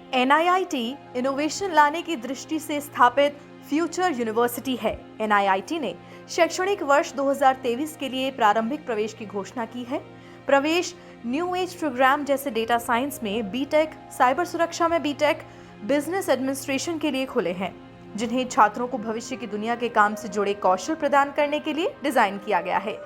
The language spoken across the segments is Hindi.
NIIT इनोवेशन लाने की दृष्टि से स्थापित फ्यूचर यूनिवर्सिटी है। NIIT ने शैक्षणिक वर्ष 2023 के लिए प्रारंभिक प्रवेश की घोषणा की है। प्रवेश न्यू एज प्रोग्राम जैसे डेटा साइंस में बीटेक, साइबर सुरक्षा में बीटेक, बिजनेस एडमिनिस्ट्रेशन के लिए खुले हैं, जिन्हें छात्रों को भविष्य की दुनिया के काम से जुड़े कौशल प्रदान करने के लिए डिजाइन किया गया है।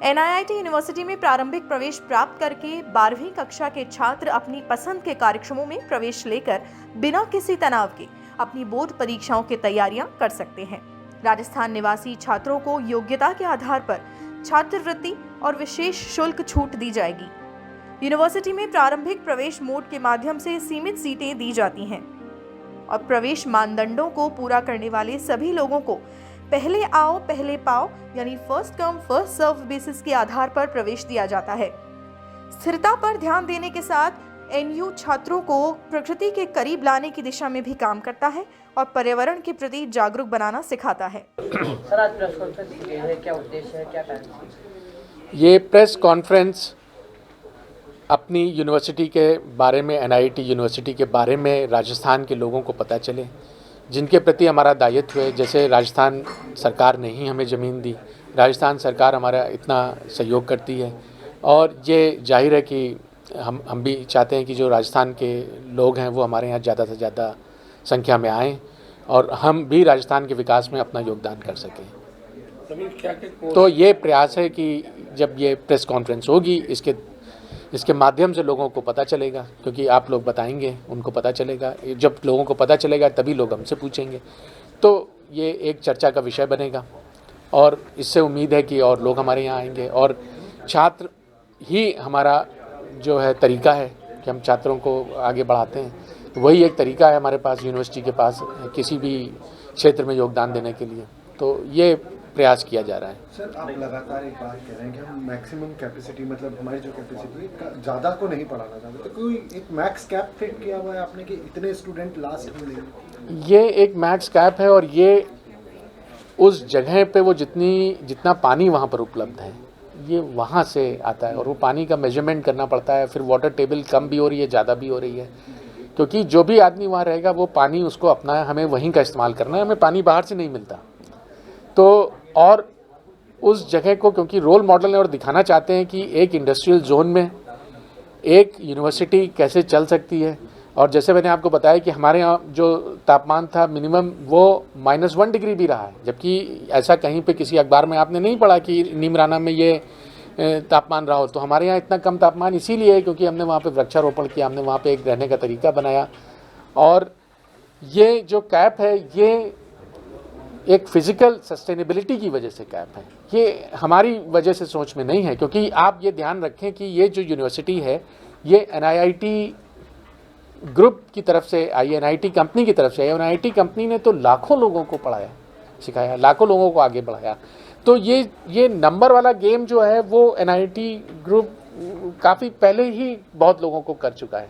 NIIT यूनिवर्सिटी में प्रारंभिक प्रवेश प्राप्त करके 12वीं कक्षा के छात्र अपनी पसंद के कार्यक्रमों में प्रवेश लेकर बिना किसी तनाव के अपनी बोर्ड परीक्षाओं की तैयारियां कर सकते हैं। राजस्थान निवासी छात्रों को योग्यता के आधार पर छात्रवृत्ति और विशेष शुल्क छूट दी जाएगी। यूनिवर्सिटी में प्रारंभिक प्रवेश मोड के माध्यम से सीमित सीटें दी जाती हैं और प्रवेश मानदंडों को पूरा करने वाले सभी लोगों को पहले आओ पहले पाओ यानी first come first serve basis के आधार पर प्रवेश दिया जाता है। स्थिरता पर ध्यान देने के साथ NU छात्रों को प्रकृति के करीब लाने की दिशा में भी काम करता है और पर्यावरण के प्रति जागरूक बनाना सिखाता है। सर, आज प्रेस कॉन्फ्रेंस की है, क्या उद्देश्य है, क्या टाइम? ये प्रेस कॉन्फ्रेंस अपनी यूनिवर्सिटी के बारे में, NIIT यूनिवर्सिटी के बारे में राजस्थान के लोगों को पता चले, जिनके प्रति हमारा दायित्व है। जैसे राजस्थान सरकार ने ही हमें ज़मीन दी, राजस्थान सरकार हमारा इतना सहयोग करती है और ये जाहिर है कि हम भी चाहते हैं कि जो राजस्थान के लोग हैं वो हमारे यहाँ ज़्यादा से ज़्यादा संख्या में आएँ और हम भी राजस्थान के विकास में अपना योगदान कर सकें। तो ये प्रयास है कि जब ये प्रेस कॉन्फ्रेंस होगी, इसके माध्यम से लोगों को पता चलेगा, क्योंकि आप लोग बताएंगे, उनको पता चलेगा। जब लोगों को पता चलेगा तभी लोग हमसे पूछेंगे, तो ये एक चर्चा का विषय बनेगा और इससे उम्मीद है कि और लोग हमारे यहाँ आएंगे। और छात्र ही हमारा जो है तरीका है कि हम छात्रों को आगे बढ़ाते हैं, तो वही एक तरीका है हमारे पास, यूनिवर्सिटी के पास, किसी भी क्षेत्र में योगदान देने के लिए। तो ये प्रयास किया जा रहा है। सर, आप लगातार एक बात कह रहे हैं कि हम मैक्सिमम कैपेसिटी, मतलब हमारी जो कैपेसिटी है ज़्यादा को नहीं पढ़ाना चाहते, तो कोई एक मैक्स कैप फिट किया हुआ है आपने कि इतने स्टूडेंट लास्ट में लेंगे? ये एक मैक्स कैप है और ये उस जगह पे वो जितना पानी वहाँ पर उपलब्ध है ये वहाँ से आता है और वो पानी का मेजरमेंट करना पड़ता है। फिर वाटर टेबल कम भी हो रही है, ज़्यादा भी हो रही है, क्योंकि जो भी आदमी वहाँ रहेगा वो पानी उसको अपना है, हमें वहीं का इस्तेमाल करना है, हमें पानी बाहर से नहीं मिलता। तो और उस जगह को क्योंकि रोल मॉडल है और दिखाना चाहते हैं कि एक इंडस्ट्रियल जोन में एक यूनिवर्सिटी कैसे चल सकती है। और जैसे मैंने आपको बताया कि हमारे यहाँ जो तापमान था मिनिमम वो -1 डिग्री भी रहा है, जबकि ऐसा कहीं पे किसी अखबार में आपने नहीं पढ़ा कि नीमराना में ये तापमान रहा हो। तो हमारे यहाँ इतना कम तापमान इसीलिए है क्योंकि हमने वहाँ पे वृक्षारोपण किया, हमने वहाँ पे एक रहने का तरीका बनाया। और ये जो कैप है ये एक फिजिकल सस्टेनेबिलिटी की वजह से कैप है, ये हमारी वजह से सोच में नहीं है। क्योंकि आप ये ध्यान रखें कि ये जो यूनिवर्सिटी है ये NIIT ग्रुप की तरफ से आई, NIIT कंपनी की तरफ से आई। NIIT कंपनी ने तो लाखों लोगों को पढ़ाया, सिखाया, लाखों लोगों को आगे बढ़ाया। तो ये नंबर वाला गेम जो है वो NIIT ग्रुप काफ़ी पहले ही बहुत लोगों को कर चुका है।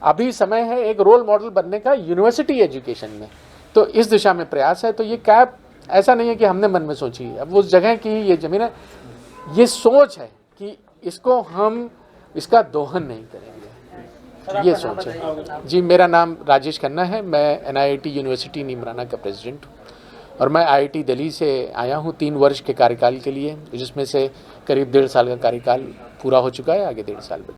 अभी समय है एक रोल मॉडल बनने का यूनिवर्सिटी एजुकेशन में, तो इस दिशा में प्रयास है। तो ये कैप ऐसा नहीं है कि हमने मन में सोची है, अब उस जगह की ये ज़मीन है, ये सोच है कि इसको हम इसका दोहन नहीं करेंगे, ये सोच है। जी, मेरा नाम राजेश खन्ना है, मैं NIIT यूनिवर्सिटी नीमराना का प्रेसिडेंट हूँ और मैं IIT दिल्ली से आया हूँ 3 वर्ष के कार्यकाल के लिए, जिसमें से करीब 1.5 साल का कार्यकाल पूरा हो चुका है, आगे 1.5 साल